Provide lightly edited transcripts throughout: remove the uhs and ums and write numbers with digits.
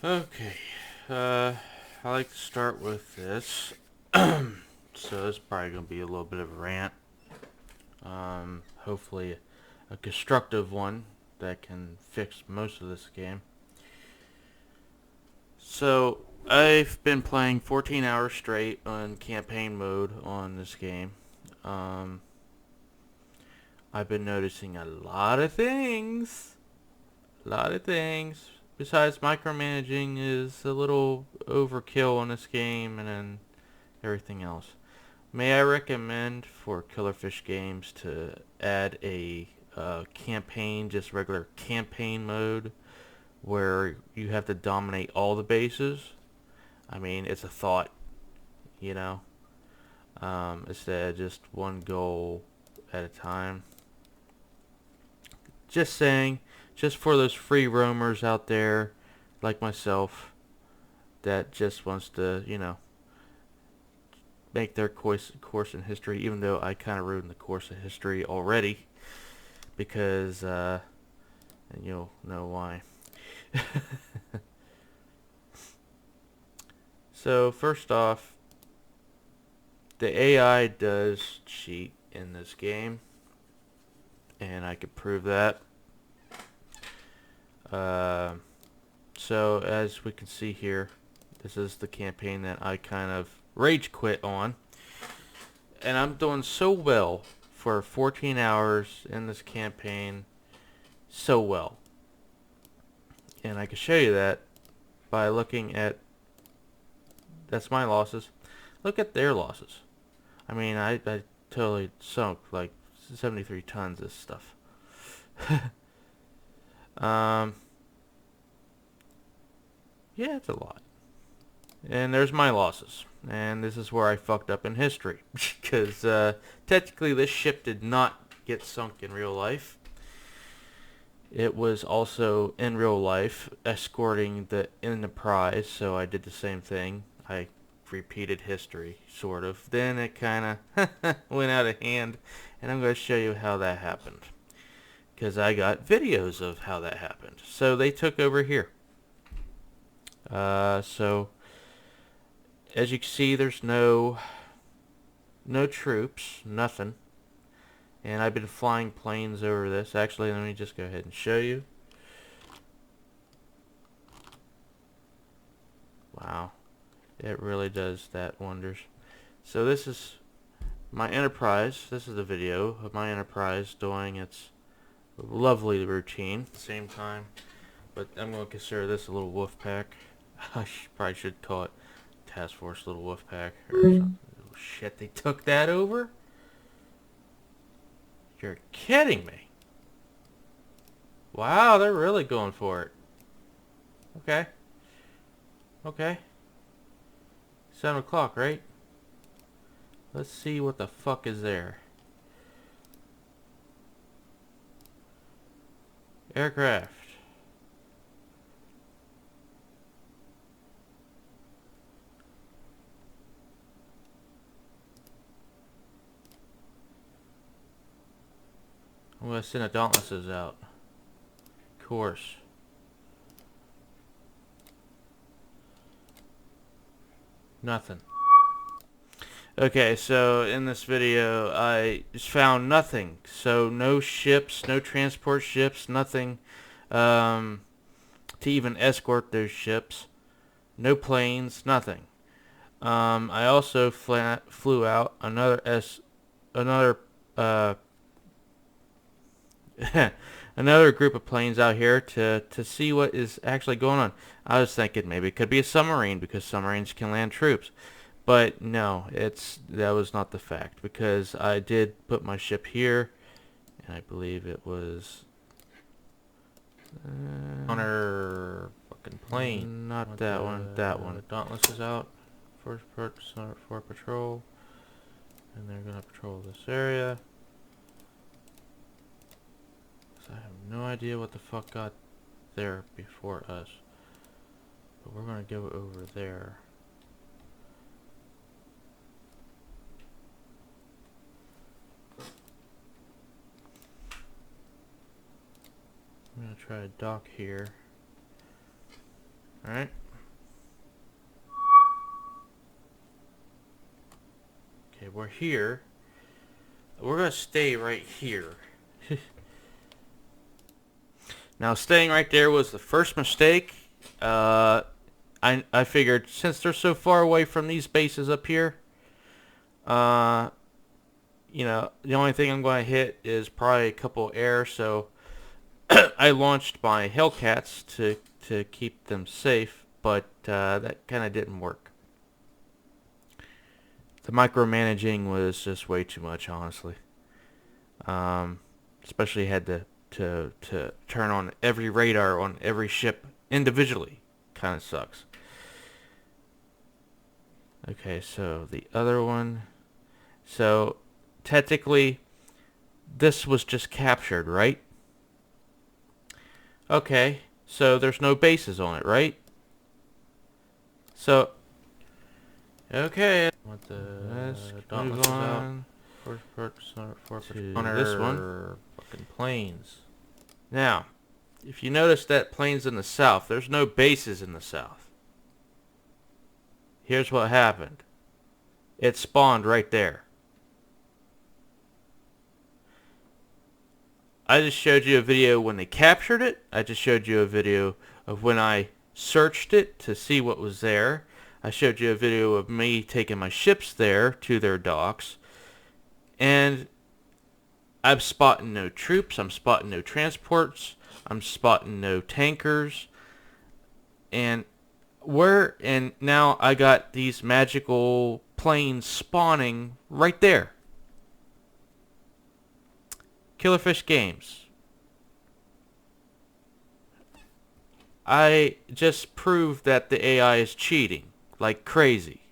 Okay, I like to start with this. So this is probably going to be a little bit of a rant. Hopefully a constructive one that can fix most of this game. So I've been playing 14 hours straight on campaign mode on this game. Um, I've been noticing a lot of things. A lot of things. Besides micromanaging is a little overkill on this game and then everything else. May I recommend for Killerfish Games to add a campaign, just regular campaign mode, where you have to dominate all the bases? I mean, it's a thought, you know, instead of just one goal at a time. Just saying, just for those free roamers out there, like myself, that just wants to, make their course in history, even though I kind of ruined the course of history already, because, and you'll know why. So, first off, the AI does cheat in this game, and I could prove that. Uh, so, as we can see here, this is the campaign that I kind of rage quit on. And I'm doing so well for 14 hours in this campaign. So well. And I can show you that by looking at... That's my losses. Look at their losses. I mean, I totally sunk like 73 tons of stuff. um, yeah, it's a lot. And there's my losses. And this is where I fucked up in history. Because technically this ship did not get sunk in real life. It was also in real life escorting the Enterprise, so I did the same thing. I repeated history, sort of. Then it kind of went out of hand, and I'm going to show you how that happened. Because I got videos of how that happened. So they took over here. So as you can see, there's no troops, nothing. And I've been flying planes over this. Actually, let me just go ahead and show you. Wow. It really does that wonders. So this is my Enterprise. This is a video of my Enterprise doing its lovely routine at the same time. But I'm going to consider this a little wolf pack. I probably should call it Task Force Little Wolf Pack or something. Oh, shit, they took that over? You're kidding me. Wow, they're really going for it. Okay. Okay. 7 o'clock, right? Let's see what the fuck is there. Aircraft. I'm gonna send the Dauntlesses out. Course. Nothing. Okay, so in this video, I just found nothing. So no ships, no transport ships, nothing to even escort those ships. No planes, nothing. I also flew out another another group of planes out here to see what is actually going on. I was thinking maybe it could be a submarine because submarines can land troops. But no, that was not the fact, because I did put my ship here, and I believe it was counter fucking plane. Not that one. That one. Dauntless is out for patrol, and they're gonna patrol this area. So I have no idea what the fuck got there before us, but we're gonna go over there. I'm gonna try to dock here. Alright. Okay, we're here. We're gonna stay right here. Now, staying right there was the first mistake. I figured since they're so far away from these bases up here, you know, the only thing I'm going to hit is probably a couple air. So I launched my Hellcats to keep them safe, but that kind of didn't work. The micromanaging was just way too much, honestly. Especially had to turn on every radar on every ship individually. Kind of sucks. Okay, so the other one. So technically, this was just captured, right? Okay, so there's no bases on it, right? So, okay. What let's move on. To this one. Fucking planes. Now, if you notice that plane's in the south, there's no bases in the south. Here's what happened. It spawned right there. I just showed you a video when they captured it. I just showed you a video of when I searched it to see what was there. I showed you a video of me taking my ships there to their docks. And I'm spotting no troops. I'm spotting no transports. I'm spotting no tankers. And now I got these magical planes spawning right there. Killerfish Games. I just proved that the AI is cheating like crazy.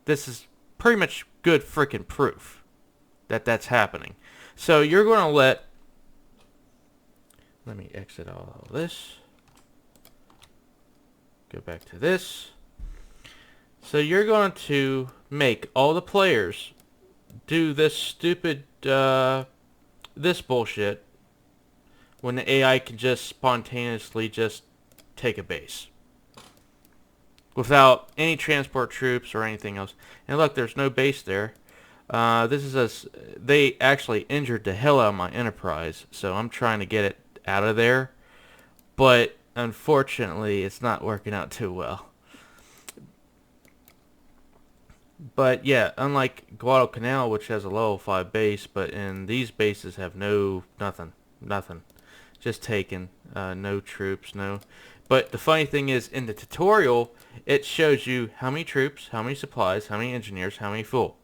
This is pretty much good freaking proof that that's happening. So you're going to let me exit all of this. Go back to this. So you're going to make all the players do this stupid this bullshit when the AI can just spontaneously just take a base without any transport troops or anything else. And look, there's no base there. They actually injured the hell out of my Enterprise, so I'm trying to get it out of there. But unfortunately, it's not working out too well. But yeah, unlike Guadalcanal, which has a level 5 base, but in these bases have nothing. Just taken, no troops, no. But the funny thing is, in the tutorial, it shows you how many troops, how many supplies, how many engineers, how many fuel.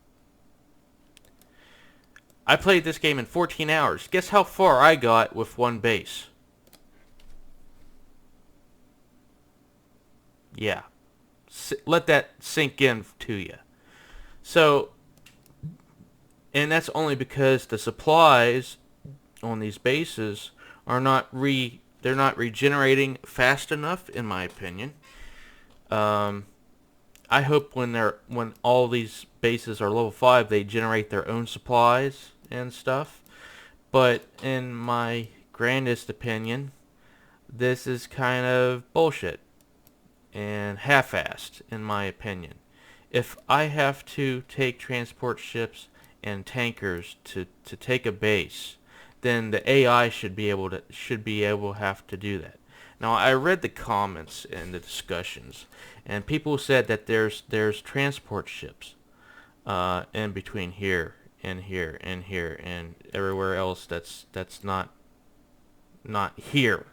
I played this game in 14 hours. Guess how far I got with one base? Yeah. Let that sink in to you. So, and that's only because the supplies on these bases are they're not regenerating fast enough, in my opinion. I hope when all these bases are level 5, they generate their own supplies and stuff. But in my grandest opinion, this is kind of bullshit and half-assed, in my opinion. If I have to take transport ships and tankers to take a base, then the AI should be able to have to do that. Now, I read the comments and the discussions, and people said that there's transport ships in between here and here and here and everywhere else that's not here.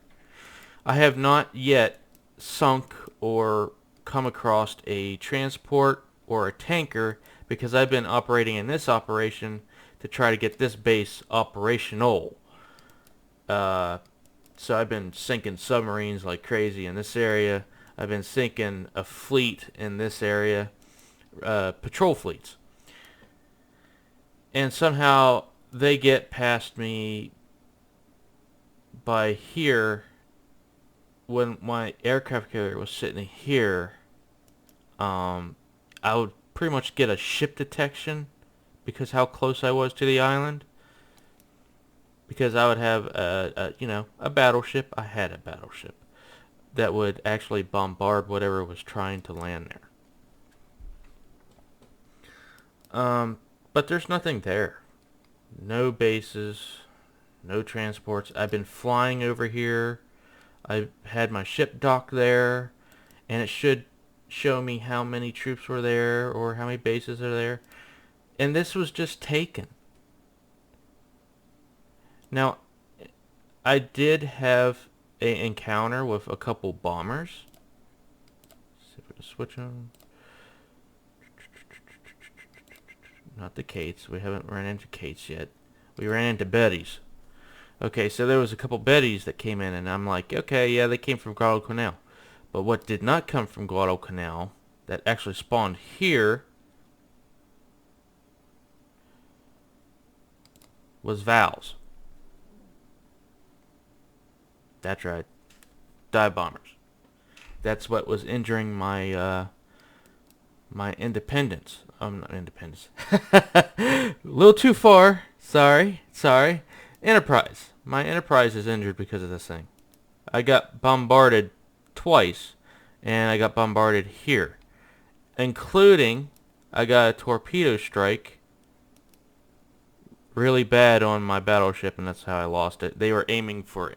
I have not yet sunk or come across a transport or a tanker because I've been operating in this operation to try to get this base operational. So I've been sinking submarines like crazy in this area. I've been sinking a fleet in this area, patrol fleets. And somehow they get past me by here. When my aircraft carrier was sitting here, I would pretty much get a ship detection because how close I was to the island. Because I would have a battleship. I had a battleship, that would actually bombard whatever was trying to land there. But there's nothing there. No bases, no transports. I've been flying over here. I had my ship docked there, and it should show me how many troops were there or how many bases are there. And this was just taken. Now, I did have an encounter with a couple bombers. Let's see if we can switch them. Not the Kates. We haven't run into Kates yet. We ran into Bettys. Okay, so there was a couple Bettys that came in, and I'm like, okay, yeah, they came from Guadalcanal. But what did not come from Guadalcanal, that actually spawned here, was Vals. That's right. Dive bombers. That's what was injuring my my independence. Not independence. A little too far. Sorry. Enterprise. My Enterprise is injured because of this thing. I got bombarded twice, and I got bombarded here, including I got a torpedo strike really bad on my battleship, and that's how I lost it. They were aiming for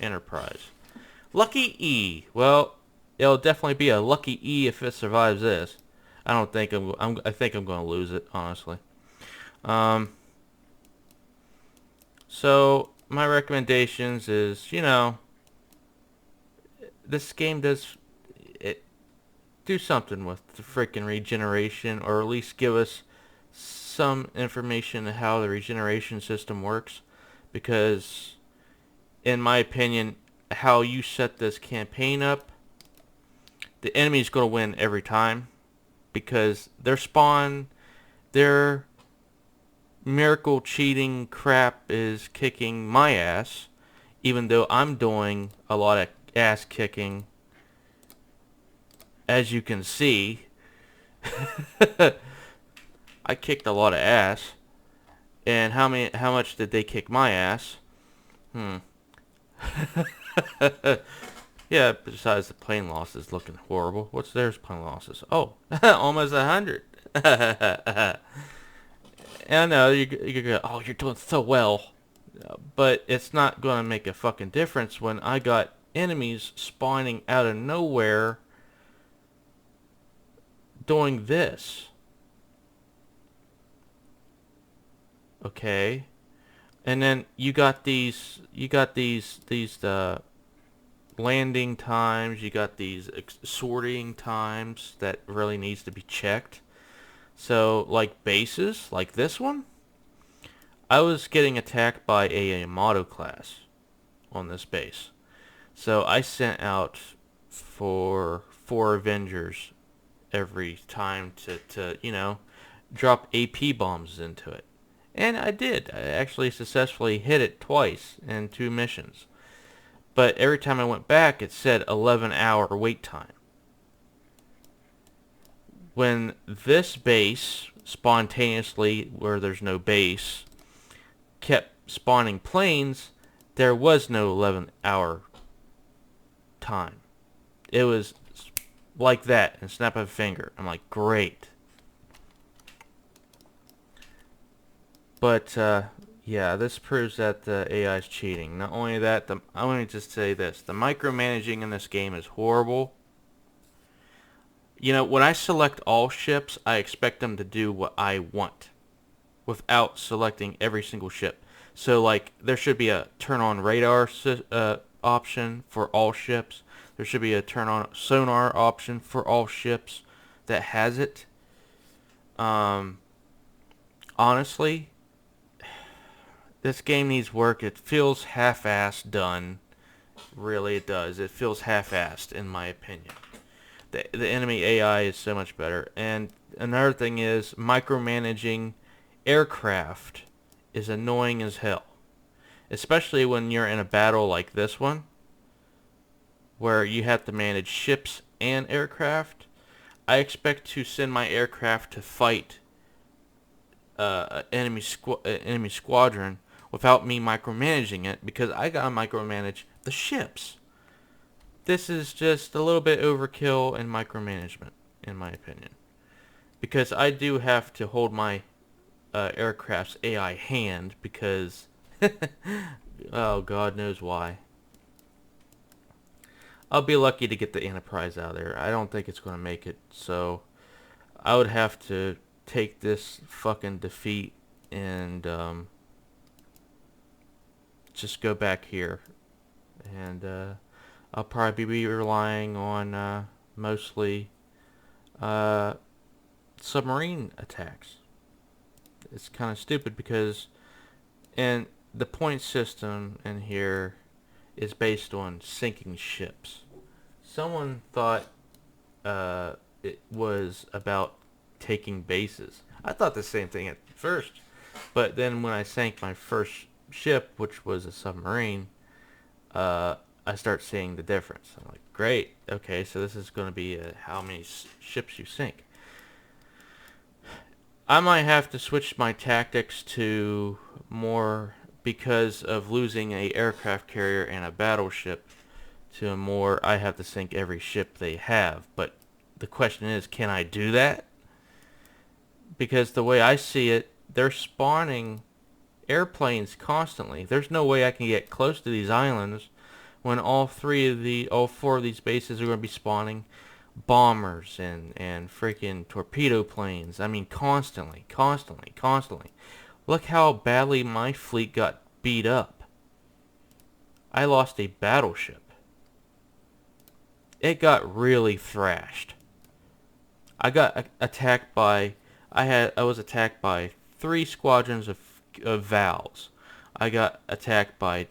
Enterprise. Lucky E. Well, it'll definitely be a lucky E if it survives this. I don't think I think I'm going to lose it, honestly. So my recommendations is, this game does it do something with the freaking regeneration, or at least give us some information on how the regeneration system works, because in my opinion, how you set this campaign up, the enemy's going to win every time, because their miracle cheating crap is kicking my ass, even though I'm doing a lot of ass kicking, as you can see. I kicked a lot of ass. And how much did they kick my ass? Yeah, besides the plane losses looking horrible. What's their plane losses? Oh, almost 100. And I know you go, oh, you're doing so well. But it's not going to make a fucking difference when I got enemies spawning out of nowhere doing this. Okay. And then you got these landing times, you got these sorting times that really needs to be checked. So, like bases, like this one, I was getting attacked by a Yamato class on this base. So I sent out for 4 Avengers every time to drop AP bombs into it. And I did. I actually successfully hit it twice in 2 missions. But every time I went back, it said 11-hour wait time. When this base, spontaneously, where there's no base, kept spawning planes, there was no 11-hour time. It was like that, and snap of a finger. I'm like, great. But, yeah, this proves that the AI is cheating. Not only that, I want to just say this. The micromanaging in this game is horrible. When I select all ships, I expect them to do what I want without selecting every single ship. So, like, there should be a turn on radar option for all ships. There should be a turn on sonar option for all ships that has it. Honestly, this game needs work. It feels half-assed done. Really, it does. It feels half-assed, in my opinion. The enemy AI is so much better. And another thing is, micromanaging aircraft is annoying as hell. Especially when you're in a battle like this one, where you have to manage ships and aircraft. I expect to send my aircraft to fight enemy squadron without me micromanaging it, because I gotta micromanage the ships. this is just a little bit overkill and micromanagement, in my opinion. Because I do have to hold my aircraft's AI hand because, oh, God knows why. I'll be lucky to get the Enterprise out of there. I don't think it's going to make it, so I would have to take this fucking defeat and just go back here. And I'll probably be relying on mostly submarine attacks. It's kind of stupid because and the point system in here is based on sinking ships. Someone thought it was about taking bases. I thought the same thing at first, but then when I sank my first ship, which was a submarine, I start seeing the difference. I'm like, great, okay, so this is going to be how many ships you sink. I might have to switch my tactics to more, because of losing a aircraft carrier and a battleship, to a more I have to sink every ship they have. But the question is, can I do that? Because the way I see it, they're spawning airplanes constantly. There's no way I can get close to these islands when all four of these bases are going to be spawning bombers and freaking torpedo planes. I mean, constantly. Look how badly my fleet got beat up. I lost a battleship. It got really thrashed. I got attacked by I was attacked by 3 squadrons of Vals. I got attacked by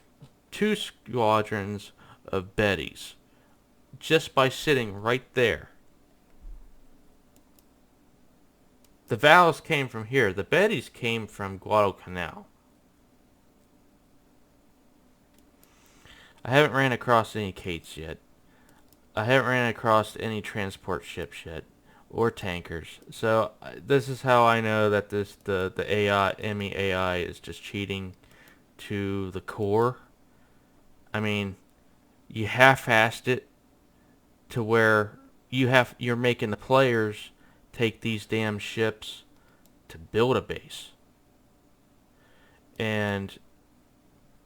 2 squadrons of Bettys. Just by sitting right there. The Vals came from here. The Bettys came from Guadalcanal. I haven't ran across any Kates yet. I haven't ran across any transport ships yet, or tankers. So this is how I know that the AI, enemy AI, is just cheating to the core. I mean, you half-assed it to where you're making the players take these damn ships to build a base, and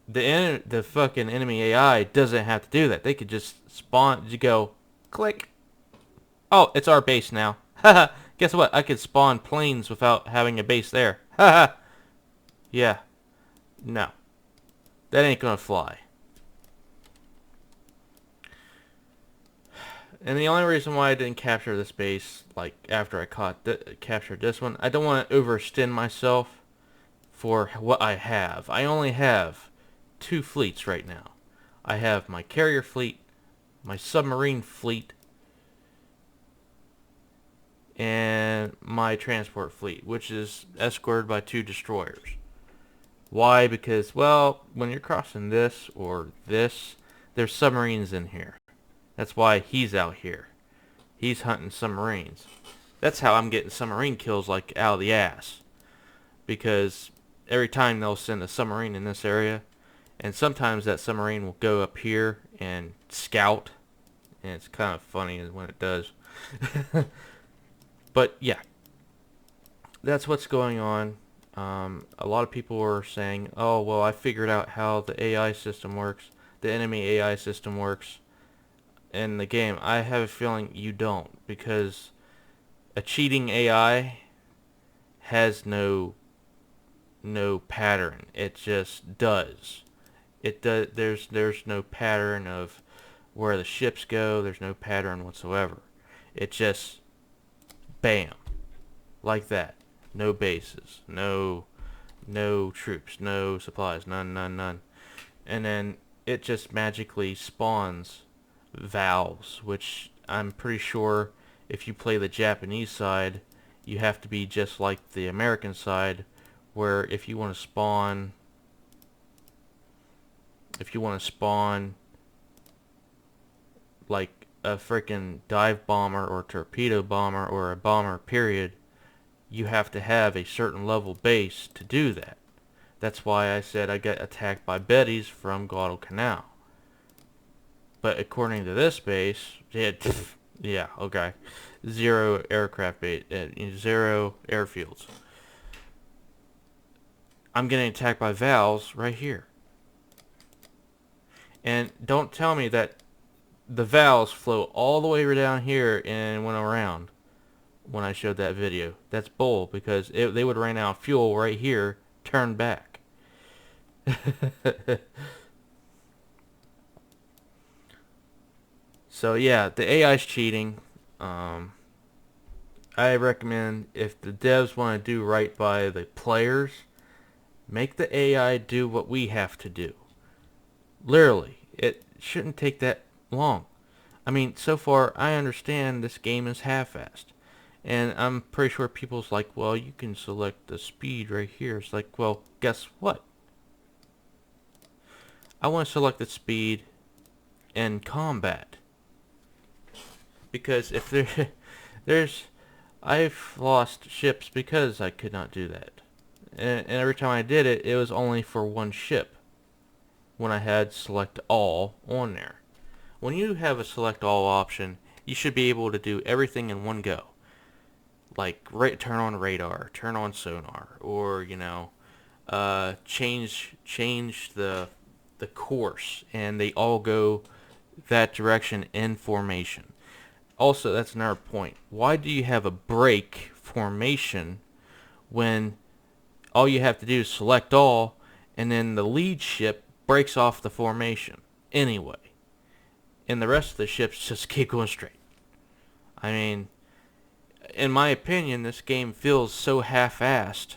the fucking enemy AI doesn't have to do that. They could just spawn. You go, click. Oh, it's our base now. Haha. Guess what? I could spawn planes without having a base there. Haha. Yeah. No. That ain't gonna fly. And the only reason why I didn't capture this base, like after I captured this one, I don't want to overextend myself for what I have. I only have 2 fleets right now. I have my carrier fleet, my submarine fleet, and my transport fleet, which is escorted by 2 destroyers. Why? Because, well, when you're crossing this or this, there's submarines in here. That's why he's out here. He's hunting submarines. That's how I'm getting submarine kills like out of the ass. Because every time they'll send a submarine in this area, and sometimes that submarine will go up here and scout, and it's kind of funny when it does. But yeah, that's what's going on. A lot of people were saying, oh, well, I figured out how the AI system works, the enemy AI system works in the game. I have a feeling you don't, because a cheating AI has no pattern. It just does. It does. There's no pattern of where the ships go. There's no pattern whatsoever. It just bam, like that. No bases, no troops, no supplies, none. And then it just magically spawns valves, which I'm pretty sure if you play the Japanese side, you have to be just like the American side, where if you want to spawn like a freaking dive bomber or torpedo bomber or a bomber period, you have to have a certain level base to do that. That's why I said I got attacked by Bettys from Guadalcanal. But according to this base, yeah, okay, 0 aircraft base, 0 airfields. I'm getting attacked by Vals right here. And don't tell me that the Vals flew all the way down here and went around when I showed that video. That's bull, because they would run out of fuel right here, turn back. So yeah, the AI's cheating. I recommend, if the devs want to do right by the players, make the AI do what we have to do. Literally, it shouldn't take that long. I mean, so far, I understand this game is half-assed. And I'm pretty sure people's like, well, you can select the speed right here. It's like, well, guess what? I want to select the speed in combat. Because if I've lost ships because I could not do that. And every time I did it, it was only for one ship. When I had select all on there. When you have a select all option, you should be able to do everything in one go. Like turn on radar, turn on sonar, or change the course, and they all go that direction in formation. Also, that's another point. Why do you have a break formation when all you have to do is select all, and then the lead ship breaks off the formation anyway, and the rest of the ships just keep going straight? I mean, in my opinion, this game feels so half-assed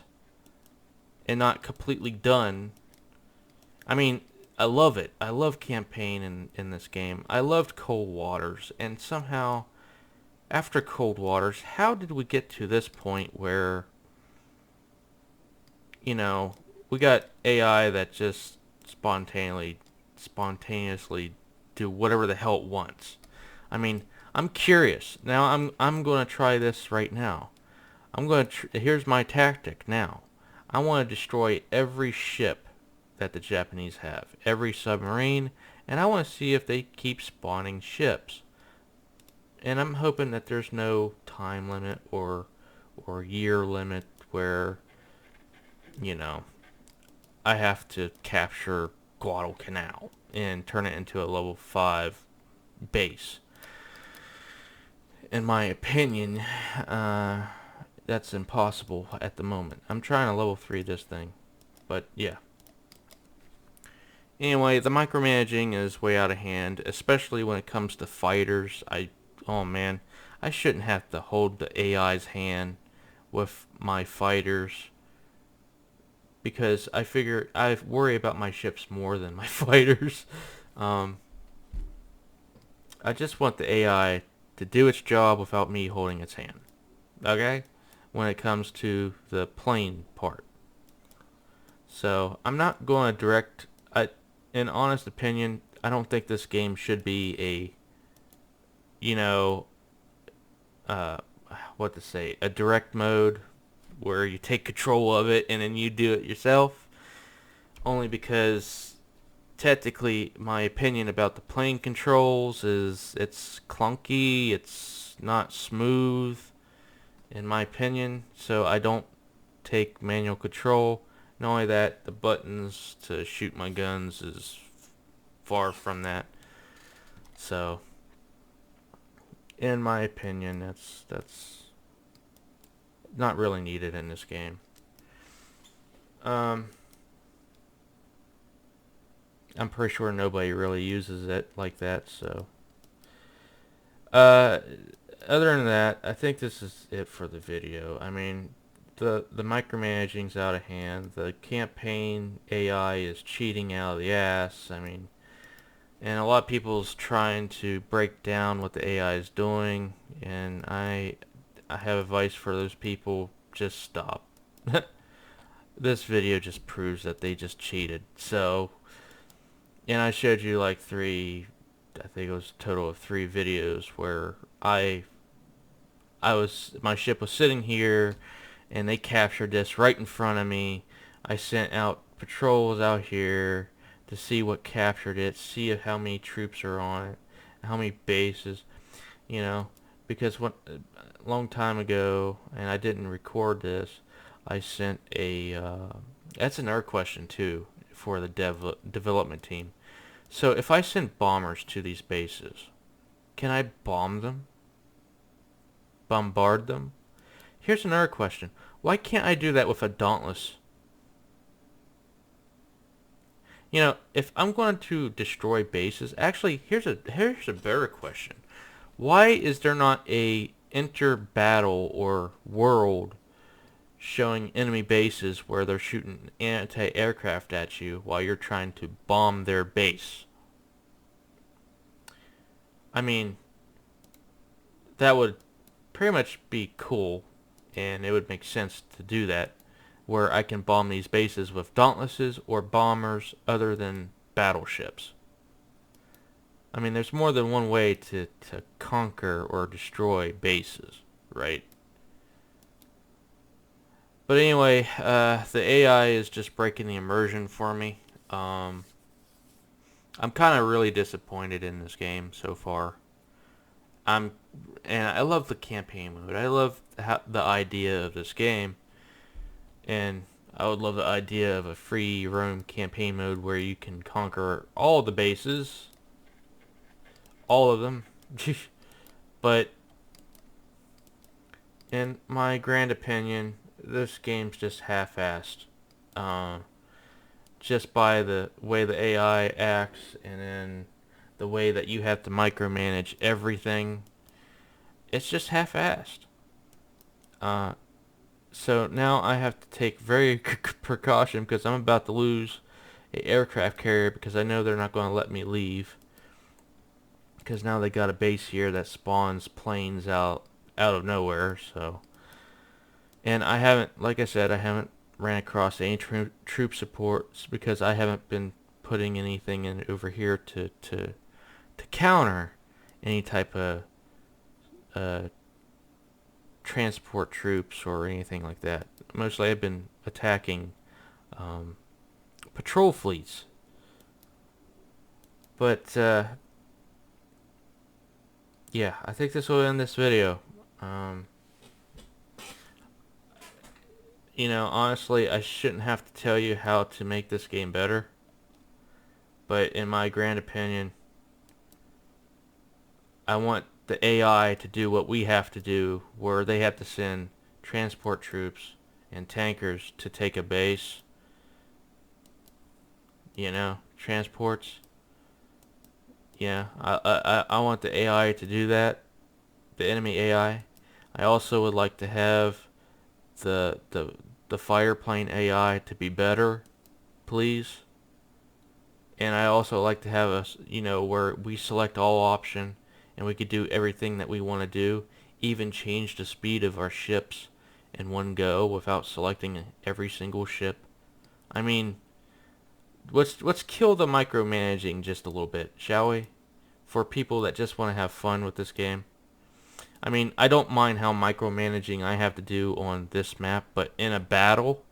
and not completely done. I mean, I love it. I love campaign in this game. I loved Cold Waters, and somehow, after Cold Waters, how did we get to this point where, we got AI that just spontaneously do whatever the hell it wants? I mean, I'm curious. Now I'm going to try this right now. Here's my tactic now. I want to destroy every ship that the Japanese have, every submarine, and I want to see if they keep spawning ships. And I'm hoping that there's no time limit or year limit where, I have to capture Guadalcanal and turn it into a level 5 base. In my opinion, that's impossible at the moment. I'm trying to level 3 this thing, but yeah. Anyway, the micromanaging is way out of hand, especially when it comes to fighters. Oh man, I shouldn't have to hold the AI's hand with my fighters, because I figure I worry about my ships more than my fighters. I just want the AI to do its job without me holding its hand. Okay? When it comes to the plane part. So, I'm not going to direct... in honest opinion, I don't think this game should be a... what to say? A direct mode where you take control of it and then you do it yourself. Only because... technically, my opinion about the plane controls is it's clunky, it's not smooth, in my opinion, so I don't take manual control. Not only that, the buttons to shoot my guns is far from that. So, in my opinion, that's not really needed in this game. I'm pretty sure nobody really uses it like that, so. Other than that, I think this is it for the video. I mean, the micromanaging's out of hand. The campaign AI is cheating out of the ass. I mean, and a lot of people's trying to break down what the AI is doing, and I have advice for those people: just stop. This video just proves that they just cheated. So. And I showed you like I think it was a total of 3 videos where my ship was sitting here and they captured this right in front of me. I sent out patrols out here. to see what captured it, see how many troops are on it, how many bases, you know, because a long time ago, and I didn't record this, I sent a, that's another question too, for the development team. So if I send bombers to these bases, can I bomb them? Bombard them? Here's another question. Why can't I do that with a Dauntless? You know, if I'm going to destroy bases, actually, here's a better question. Why is there not a inter-battle or world showing enemy bases where they're shooting anti-aircraft at you while you're trying to bomb their base? I mean, that would pretty much be cool, and it would make sense to do that, where I can bomb these bases with Dauntlesses or bombers other than battleships. I mean, there's more than one way to conquer or destroy bases, right? But anyway, the AI is just breaking the immersion for me. I'm kind of really disappointed in this game so far. I'm, and I love the campaign mode. I love the idea of this game, and I would love the idea of a free roam campaign mode where you can conquer all the bases, all of them. But in my grand opinion, this game's just half-assed. Just by the way the AI acts, and then the way that you have to micromanage everything, it's just half-assed. Uh, so now I have to take very precaution because I'm about to lose a aircraft carrier because I know they're not going to let me leave. Because now they got a base here that spawns planes out of nowhere. So, and I haven't, like I said, I haven't ran across any troop supports because I haven't been putting anything in over here to counter any type of transport troops or anything like that. Mostly I've been attacking patrol fleets. But yeah, I think this will end this video. You know, honestly, I shouldn't have to tell you how to make this game better. But in my grand opinion, I want the AI to do what we have to do, where they have to send transport troops and tankers to take a base. You know, transports. Yeah, I want the AI to do that, the enemy AI. I also would like to have the fireplane AI to be better, please. And I also like to have us, you know, where we select all option and we could do everything that we want to do, even change the speed of our ships in one go without selecting every single ship. I mean, let's kill the micromanaging just a little bit, shall we? For people that just want to have fun with this game. I mean, I don't mind how micromanaging I have to do on this map, but in a battle,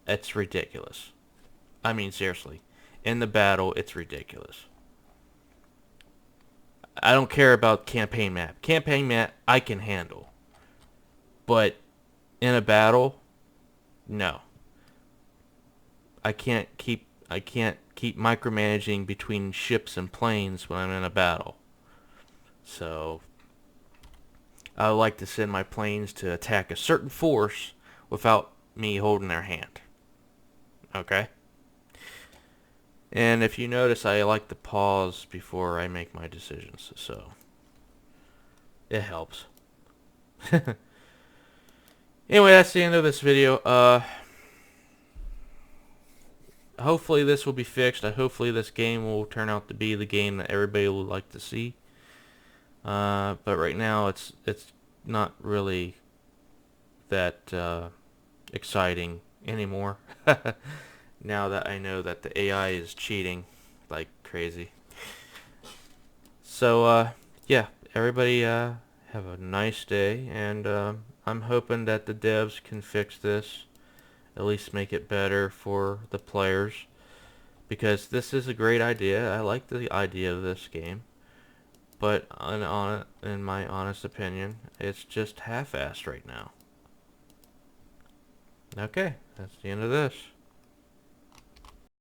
it's ridiculous. I mean, seriously. In the battle, it's ridiculous. I don't care about campaign map. Campaign map, I can handle. But in a battle, no. I can't keep micromanaging between ships and planes when I'm in a battle. So I like to send my planes to attack a certain force without me holding their hand. Okay? And if you notice, I like to pause before I make my decisions, so it helps. Anyway, that's the end of this video. Hopefully this will be fixed. Hopefully this game will turn out to be the game that everybody would like to see. But right now it's not really that exciting anymore. Now that I know that the AI is cheating like crazy. So yeah, everybody have a nice day, and I'm hoping that the devs can fix this, at least make it better for the players, because this is a great idea. I like the idea of this game, but in my honest opinion, it's just half-assed right now. Okay, that's the end of this.